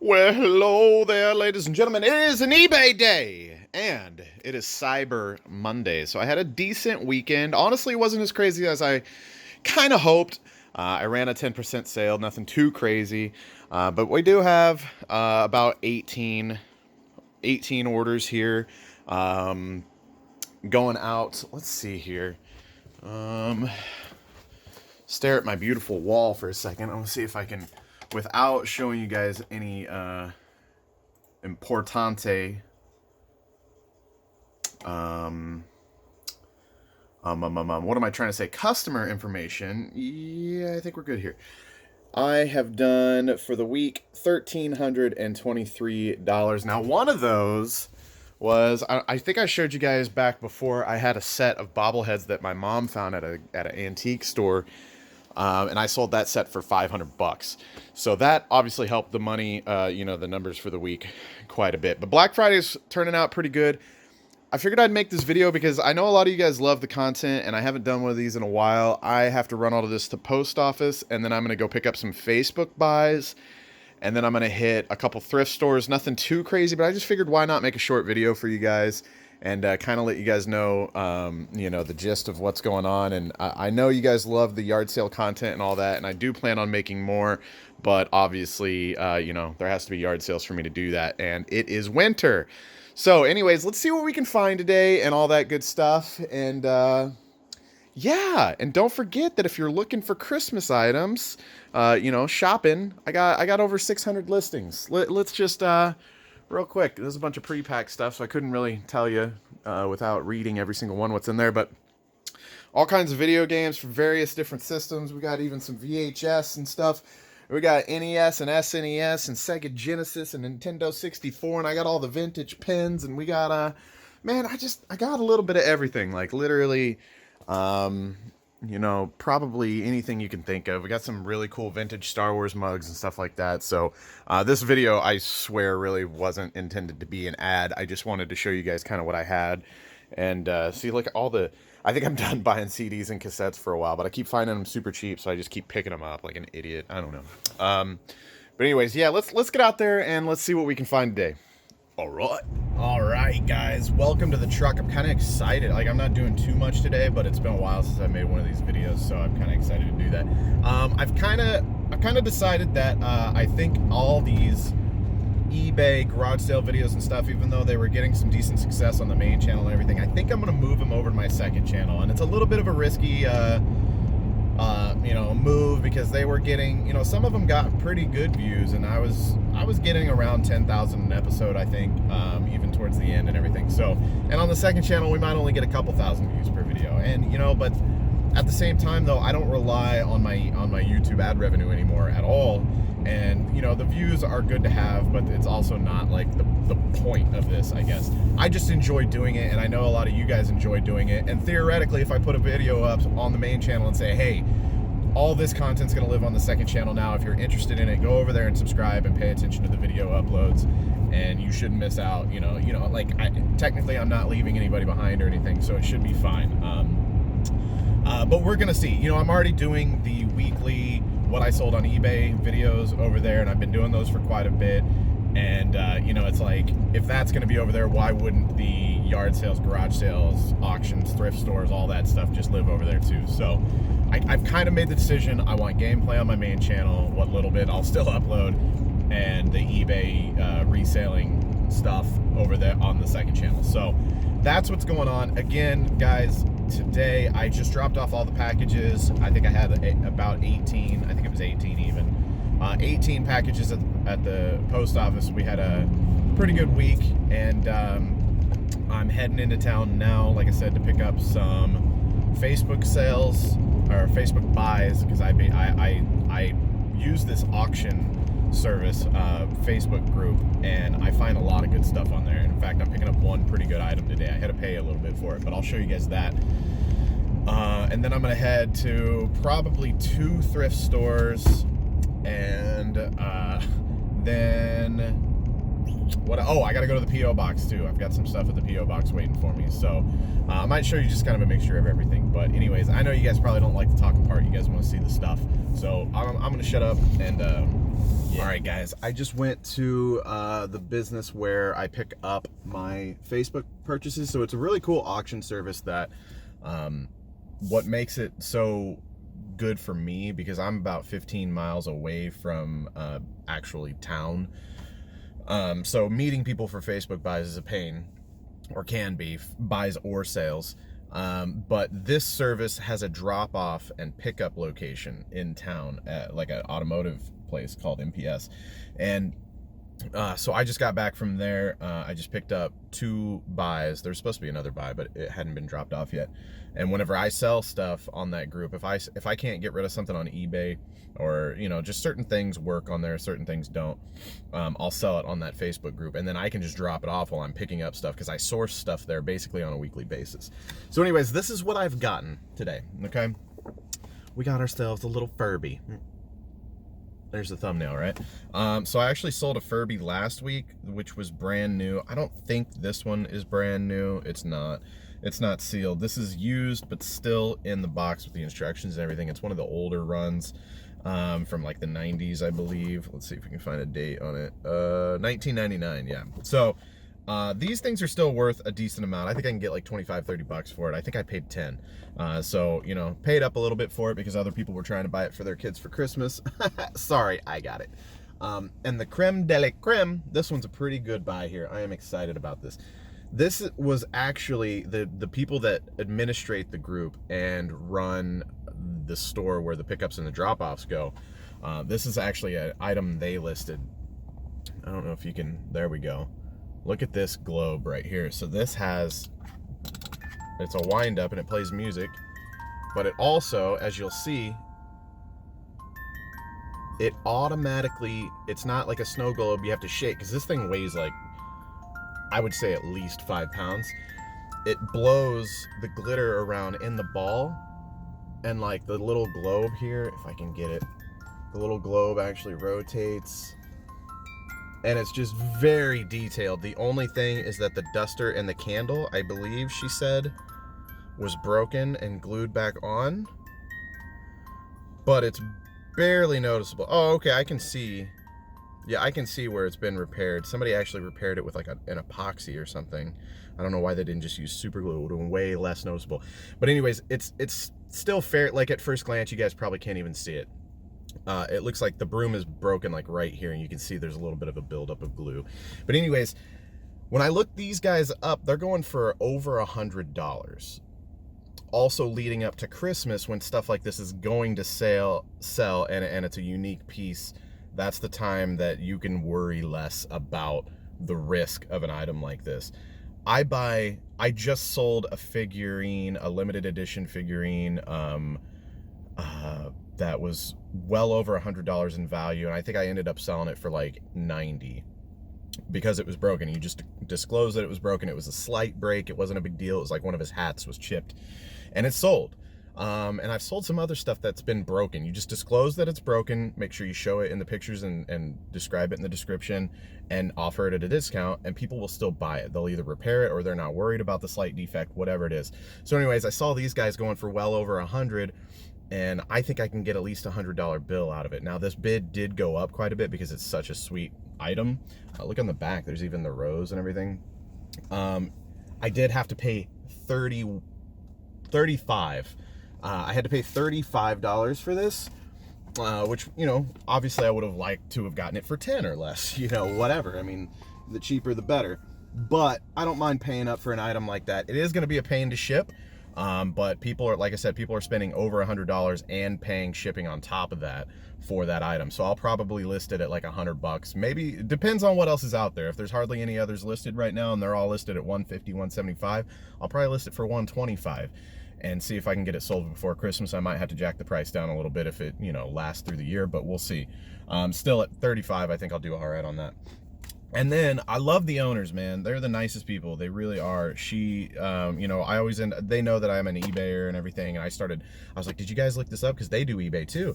Well, hello there, ladies and gentlemen. It is an eBay day, and it is Cyber Monday. So I had a decent weekend. Honestly, it wasn't as crazy as I kind of hoped. I ran a 10% sale, nothing too crazy. But we do have about 18 orders here going out. Let's see here. Stare at my beautiful wall for a second. I'm going to see if I can, without showing you guys any importante what am I trying to say? Customer information. Yeah, I think we're good here. I have done for the week $1,323. Now, one of those was, I think I showed you guys back before, I had a set of bobbleheads that my mom found at an antique store. And I sold that set for $500. So that obviously helped the money, the numbers for the week quite a bit. But Black Friday's turning out pretty good. I figured I'd make this video because I know a lot of you guys love the content, and I haven't done one of these in a while. I have to run all of this to post office, and then I'm going to go pick up some Facebook buys, and then I'm going to hit a couple thrift stores. Nothing too crazy, but I just figured why not make a short video for you guys and kind of let you guys know, the gist of what's going on. And I know you guys love the yard sale content and all that, and I do plan on making more, but obviously, there has to be yard sales for me to do that, and it is winter. So anyways, let's see what we can find today and all that good stuff. And yeah, and don't forget that if you're looking for Christmas items, shopping, I got over 600 listings. Let's just real quick, there's a bunch of pre-packed stuff, so I couldn't really tell you without reading every single one what's in there, but all kinds of video games for various different systems. We got even some VHS and stuff. We got NES and SNES and Sega Genesis and Nintendo 64, and I got all the vintage pins, and we got I got a little bit of everything, like literally, probably anything you can think of. We got some really cool vintage Star Wars mugs and stuff like that. So this video, I swear, really wasn't intended to be an ad. I just wanted to show you guys kind of what I had. And see, look, I think I'm done buying CDs and cassettes for a while, but I keep finding them super cheap, so I just keep picking them up like an idiot. I don't know. But anyways, yeah, let's get out there and let's see what we can find today. All right, guys, welcome to the truck. I'm kind of excited. Like, I'm not doing too much today, but it's been a while since I made one of these videos, so I'm kind of excited to do that. I've kind of decided that I think all these eBay garage sale videos and stuff, even though they were getting some decent success on the main channel and everything, I think I'm going to move them over to my second channel. And it's a little bit of a risky move, because they were getting, some of them got pretty good views, and I was getting around 10,000 an episode, I think, even towards the end and everything. So, and on the second channel, we might only get a couple thousand views per video. And but at the same time, though, I don't rely on my YouTube ad revenue anymore at all. And the views are good to have, but it's also not like the point of this, I guess. I just enjoy doing it, and I know a lot of you guys enjoy doing it. And theoretically, if I put a video up on the main channel and say, hey, all this content's going to live on the second channel now, if you're interested in it, go over there and subscribe and pay attention to the video uploads, and you shouldn't miss out. Technically I'm not leaving anybody behind or anything, so it should be fine. But we're gonna see. I'm already doing the weekly what I sold on eBay videos over there, and I've been doing those for quite a bit. And it's like, if that's gonna be over there, why wouldn't the yard sales, garage sales, auctions, thrift stores, all that stuff just live over there too? So I've kind of made the decision. I want gameplay on my main channel, what little bit I'll still upload, and the eBay reselling stuff over there on the second channel. So that's what's going on. Again, guys, today I just dropped off all the packages. I think I had about 18, I think it was 18 even. 18 packages at the post office. We had a pretty good week, and I'm heading into town now, like I said, to pick up some Facebook sales, or Facebook buys, because I use this auction service Facebook group, and I find a lot of good stuff on there. And in fact, I'm picking up one pretty good item today. I had to pay a little bit for it, but I'll show you guys that. And then I'm gonna head to probably 2 thrift stores, and then I gotta go to the P.O. box too. I've got some stuff at the P.O. box waiting for me, so I might show you just kind of a mixture of everything. But anyways, I know you guys probably don't like to talk apart. You guys want to see the stuff, so I'm gonna shut up and All right, guys, I just went to the business where I pick up my Facebook purchases. So it's a really cool auction service that what makes it so good for me, because I'm about 15 miles away from actually town. So meeting people for Facebook buys is a pain, or can be, buys or sales. But this service has a drop-off and pickup location in town at like an automotive place called MPS. And so I just got back from there. I just picked up 2 buys. There's supposed to be another buy, but it hadn't been dropped off yet. And whenever I sell stuff on that group, if I can't get rid of something on eBay, or just certain things work on there, certain things don't, I'll sell it on that Facebook group, and then I can just drop it off while I'm picking up stuff, because I source stuff there basically on a weekly basis. So anyways, this is what I've gotten today. Okay, we got ourselves a little Furby. There's the thumbnail, right? So I actually sold a Furby last week, which was brand new. I don't think this one is brand new. It's not sealed. This is used, but still in the box with the instructions and everything. It's one of the older runs from like the 90s, I believe. Let's see if we can find a date on it. 1999, yeah. So these things are still worth a decent amount. I think I can get like 25, 30 bucks for it. I think I paid 10. So, paid up a little bit for it because other people were trying to buy it for their kids for Christmas. Sorry, I got it. And the creme de la creme, this one's a pretty good buy here. I am excited about this. This was actually the people that administrate the group and run the store where the pickups and the drop-offs go. This is actually an item they listed. I don't know if you can, there we go. Look at this globe right here. So this has, it's a wind up and it plays music, but it also, as you'll see, it automatically, it's not like a snow globe you have to shake, because this thing weighs like, I would say at least 5 pounds. It blows the glitter around in the ball, and like the little globe here, if I can get it, the little globe actually rotates. And it's just very detailed. The only thing is that the duster and the candle, I believe she said, was broken and glued back on. But it's barely noticeable. Oh, okay, I can see. Yeah, I can see where it's been repaired. Somebody actually repaired it with like an epoxy or something. I don't know why they didn't just use super glue. It would have been way less noticeable. But anyways, it's still fair. Like at first glance, you guys probably can't even see it. It looks like the broom is broken like right here, and you can see there's a little bit of a buildup of glue. But anyways, when I look these guys up, they're going for over $100. Also leading up to Christmas, when stuff like this is going to sell and it's a unique piece, that's the time that you can worry less about the risk of an item like this. I just sold a figurine, a limited edition figurine, that was well over $100 in value, and I think I ended up selling it for like $90 because it was broken. You just disclosed that it was broken. It was a slight break. It wasn't a big deal. It was like one of his hats was chipped, and it sold. And I've sold some other stuff that's been broken. You just disclose that it's broken, make sure you show it in the pictures and describe it in the description, and offer it at a discount, and people will still buy it. They'll either repair it or they're not worried about the slight defect, whatever it is. So anyways, I saw these guys going for well over 100, and I think I can get at least a $100 bill out of it. Now, this bid did go up quite a bit because it's such a sweet item. Look on the back, there's even the rose and everything. I did have to pay $35. I had to pay $35 for this, which, obviously I would have liked to have gotten it for 10 or less, whatever. I mean, the cheaper the better. But I don't mind paying up for an item like that. It is going to be a pain to ship. But people are, like I said, people are spending over $100 and paying shipping on top of that for that item. So I'll probably list it at like $100. Maybe, it depends on what else is out there. If there's hardly any others listed right now and they're all listed at $150, $175, I'll probably list it for $125 and see if I can get it sold before Christmas. I might have to jack the price down a little bit if it, lasts through the year, but we'll see. Still at $35, I think I'll do all right on that. And then I love the owners, man. They're the nicest people. They really are. She, I always they know that I'm an eBayer and everything. And I was like, did you guys look this up? Because they do eBay too.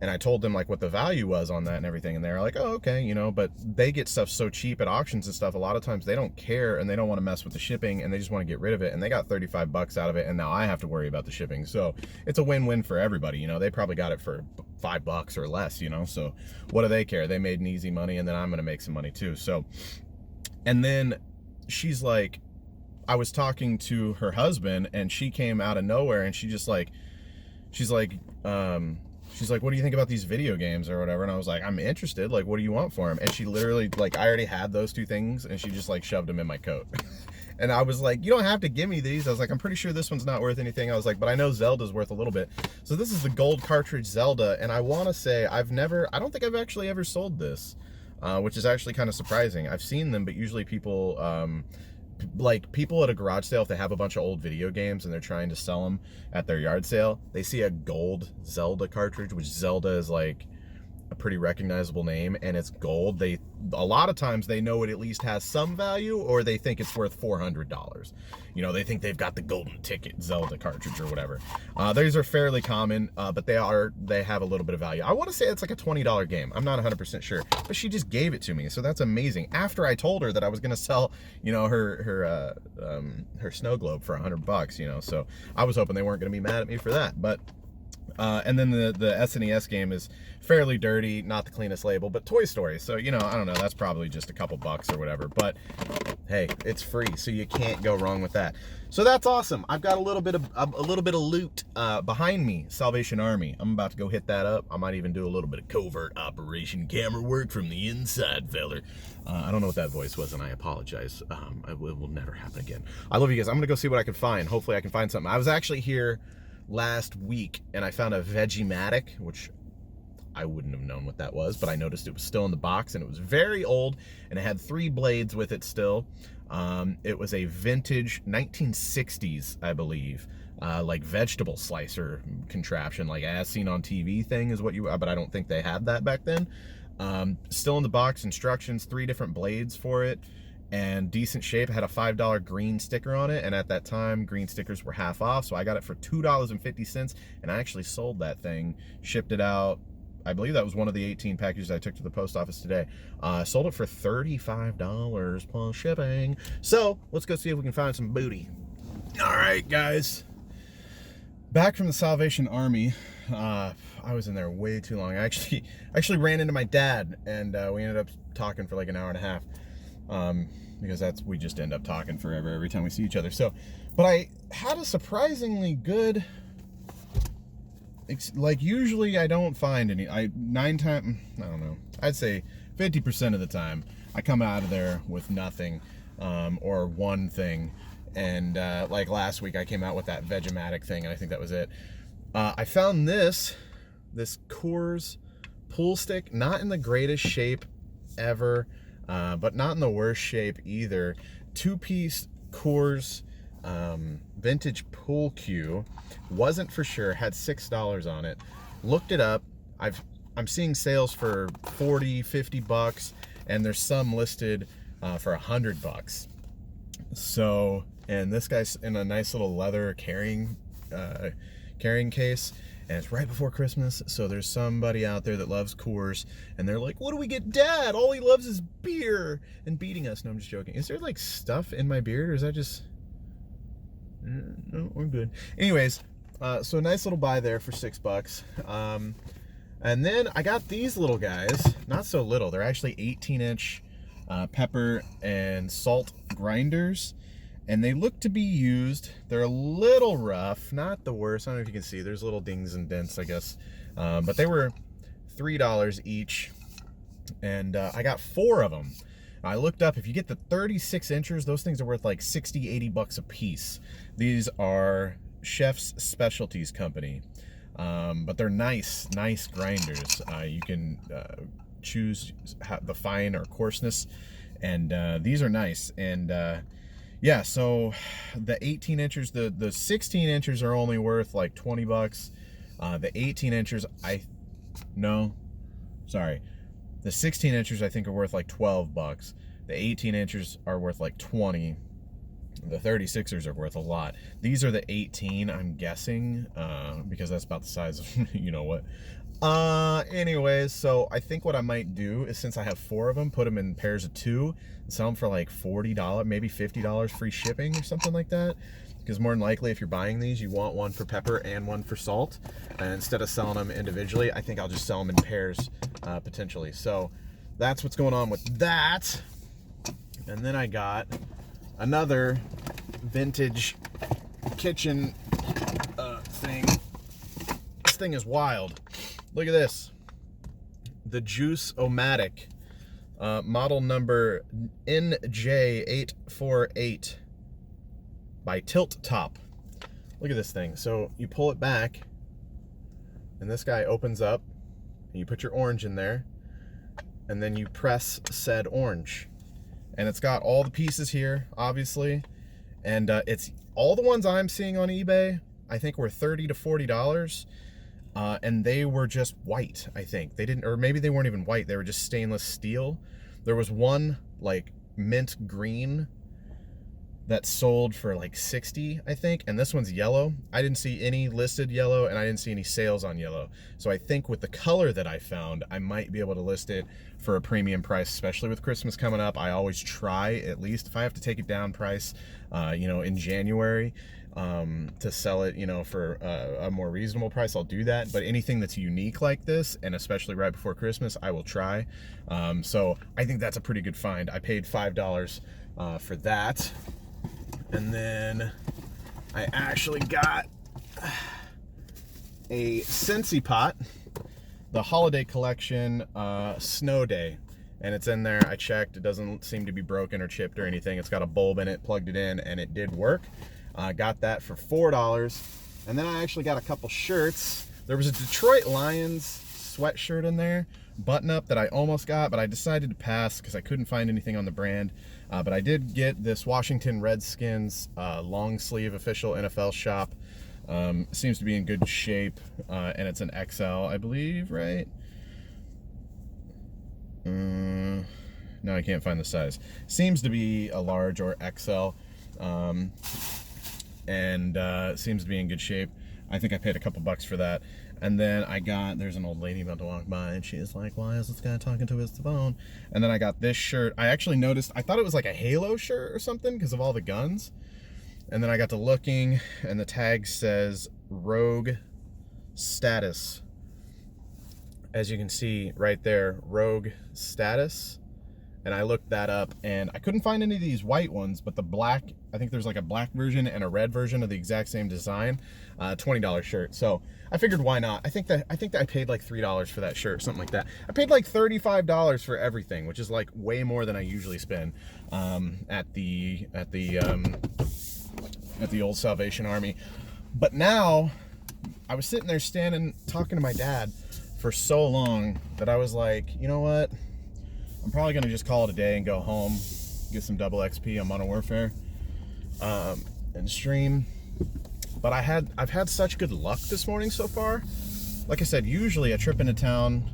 And I told them like what the value was on that and everything, and they're like, oh, okay, you know. But they get stuff so cheap at auctions and stuff, a lot of times they don't care and they don't want to mess with the shipping, and they just want to get rid of it, and they got 35 bucks out of it, and now I have to worry about the shipping. So it's a win-win for everybody, you know. They probably got it for $5 or less, you know. So what do they care? They made an easy money, and then I'm gonna make some money too. So, and then she's like, I was talking to her husband, and she came out of nowhere, and she's like, what do you think about these video games or whatever? And I was like, I'm interested. Like, what do you want for them? And she literally, like, I already had those two things, and she just like shoved them in my coat. And I was like, you don't have to give me these. I was like, I'm pretty sure this one's not worth anything. I was like, but I know Zelda's worth a little bit. So this is the gold cartridge Zelda, and I want to say I don't think I've actually ever sold this, which is actually kind of surprising. I've seen them, but usually people, like people at a garage sale, if they have a bunch of old video games and they're trying to sell them at their yard sale, they see a gold Zelda cartridge, which Zelda is like a pretty recognizable name, and it's gold. A lot of times they know it at least has some value, or they think it's worth $400. You know, they think they've got the golden ticket Zelda cartridge or whatever. These are fairly common, but they have a little bit of value. I want to say it's like a $20 game. I'm not 100% sure, but she just gave it to me, so that's amazing. After I told her that I was gonna sell, you know, her snow globe for $100, you know, so I was hoping they weren't gonna be mad at me for that, but. And then the SNES game is fairly dirty, not the cleanest label, but Toy Story. So, you know, I don't know, that's probably just a couple bucks or whatever. But hey, it's free, so you can't go wrong with that. So that's awesome. I've got a little bit of loot behind me, Salvation Army. I'm about to go hit that up. I might even do a little bit of covert operation camera work from the inside, feller. I don't know what that voice was, and I apologize. It will never happen again. I love you guys. I'm gonna go see what I can find. Hopefully I can find something. I was actually here last week, and I found a Vegematic, which I wouldn't have known what that was, but I noticed it was still in the box, and it was very old, and it had 3 blades with it still. It was a vintage 1960s, I believe, like vegetable slicer contraption, like as seen on TV thing is what you, but I don't think they had that back then. Still in the box, instructions, 3 different blades for it, and decent shape. It had a $5 green sticker on it, and at that time green stickers were half off, so I got it for $2.50, and I actually sold that thing, shipped it out. I believe that was one of the 18 packages I took to the post office today. Sold it for $35 plus shipping. So let's go see if we can find some booty. All right, guys, back from the Salvation Army. I was in there way too long. I actually ran into my dad, and we ended up talking for like an hour and a half. Because we just end up talking forever every time we see each other. So, but I had a surprisingly good, like usually I don't find any, I don't know, I'd say 50% of the time I come out of there with nothing, or one thing. And, like last week I came out with that Vegematic thing, and I think that was it. I found this Coors pool stick, not in the greatest shape ever, but not in the worst shape either. 2-piece Coors vintage pool cue. Wasn't for sure, had $6 on it. Looked it up. I'm seeing sales for 40, 50 bucks, and there's some listed for $100. So, and this guy's in a nice little leather carrying case, and it's right before Christmas, so there's somebody out there that loves Coors, and they're like, what do we get Dad? All he loves is beer and beating us. No, I'm just joking. Is there like stuff in my beard, or is that just... No, we're good. Anyways, so a nice little buy there for $6. And then I got these little guys, not so little, they're actually 18-inch pepper and salt grinders. And they look to be used. They're a little rough, not the worst. I don't know if you can see, there's little dings and dents, I guess. But they were $3 each, and I got 4 of them. I looked up, if you get the 36 inchers, those things are worth like 60, 80 bucks a piece. These are Chef's Specialties Company, but they're nice grinders. You can choose the fine or coarseness, and these are nice. And yeah, so the 18 inchers, the 16 inchers are only worth like 20 bucks. The 18 inchers, the 16 inchers I think are worth like 12 bucks. The 18 inchers are worth like 20. The 36ers are worth a lot. These are the 18, I'm guessing, because that's about the size of, you know what. Anyways, so I think what I might do is, since I have 4 of them, put them in pairs of 2, sell them for like $40, maybe $50 free shipping or something like that. Because more than likely, if you're buying these, you want one for pepper and one for salt. And instead of selling them individually, I think I'll just sell them in pairs, potentially. So that's what's going on with that. And then I got another vintage kitchen thing. This thing is wild. Look at this. The Juice-O-Matic, model number NJ848 by Tilt Top. Look at this thing. So you pull it back, and this guy opens up, and you put your orange in there, and then you press said orange. And it's got all the pieces here, obviously, and it's all the ones I'm seeing on eBay, I think were $30 to $40. And they were just white, I think. They didn't, or maybe they weren't even white, they were just stainless steel. There was one like mint green that sold for like $60, I think, and this one's yellow. I didn't see any listed yellow, and I didn't see any sales on yellow. So I think with the color that I found, I might be able to list it for a premium price, especially with Christmas coming up. I always try, at least if I have to take it down price, in January, to sell it, for a more reasonable price, I'll do that. But anything that's unique like this, and especially right before Christmas, I will try. So I think that's a pretty good find. I paid $5 for that. And then I actually got a Scentsy pot, the holiday collection, Snow Day. And it's in there. I checked. It doesn't seem to be broken or chipped or anything. It's got a bulb in it, plugged it in, and it did work. I got that for $4. And then I actually got a couple shirts. There was a Detroit Lions sweatshirt in there, button up, that I almost got, but I decided to pass because I couldn't find anything on the brand. But I did get this Washington Redskins long sleeve official NFL shop. Seems to be in good shape, and it's an XL, I believe, right? No, I can't find the size. Seems to be a large or XL, and seems to be in good shape. I think I paid a couple bucks for that. And then there's an old lady about to walk by, and she's like, why is this guy talking to his phone? And then I got this shirt. I actually noticed, I thought it was like a Halo shirt or something because of all the guns. And then I got to looking, and the tag says Rogue Status. As you can see right there, Rogue Status. And I looked that up, and I couldn't find any of these white ones, but the black, I think there's like a black version and a red version of the exact same design, $20 shirt. So I figured, why not? I think that I paid like $3 for that shirt, something like that. I paid like $35 for everything, which is like way more than I usually spend at the old Salvation Army. But now, I was sitting there talking to my dad for so long that I was like, you know what? I'm probably gonna just call it a day and go home, get some double XP on Modern Warfare, and stream. But I've had such good luck this morning so far. Like I said, usually a trip into town,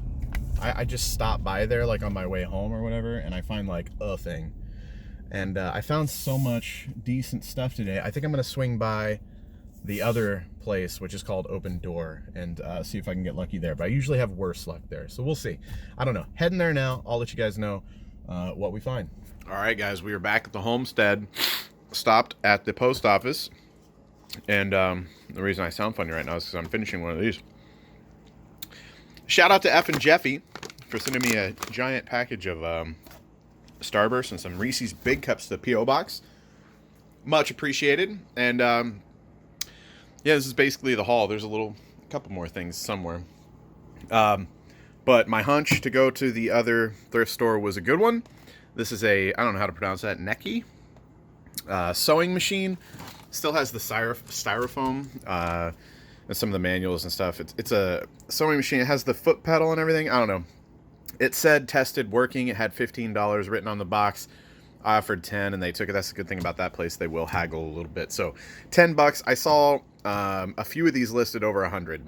I just stop by there like on my way home or whatever, and I find like a thing. And I found so much decent stuff today. I think I'm gonna swing by the other place, which is called Open Door, and see if I can get lucky there. But I usually have worse luck there, so we'll see. I don't know. Heading there now. I'll let you guys know what we find. All right, guys, we are back at the homestead. Stopped at the post office, and the reason I sound funny right now is because I'm finishing one of these. Shout out to F and Jeffy for sending me a giant package of Starburst and some Reese's Big Cups to the P.O. Box. Much appreciated. And yeah, this is basically the haul. There's a couple more things somewhere. But my hunch to go to the other thrift store was a good one. This is I don't know how to pronounce that, Neki sewing machine. Still has the styrofoam and some of the manuals and stuff. It's a sewing machine. It has the foot pedal and everything. I don't know. It said tested, working. It had $15 written on the box. I offered 10 and they took it. That's the good thing about that place. They will haggle a little bit. So $10. I saw a few of these listed over 100.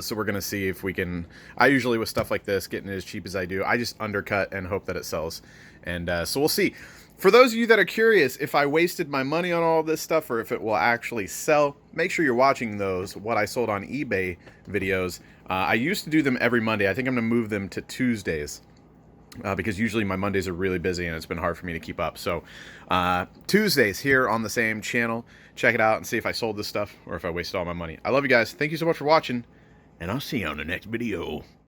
So we're going to see if we can. I usually, with stuff like this, getting it as cheap as I do, I just undercut and hope that it sells. And so we'll see. For those of you that are curious if I wasted my money on all this stuff or if it will actually sell, make sure you're watching those what I sold on eBay videos. I used to do them every Monday. I think I'm going to move them to Tuesdays because usually my Mondays are really busy and it's been hard for me to keep up. So Tuesdays here on the same channel. Check it out and see if I sold this stuff or if I wasted all my money. I love you guys. Thank you so much for watching, and I'll see you on the next video.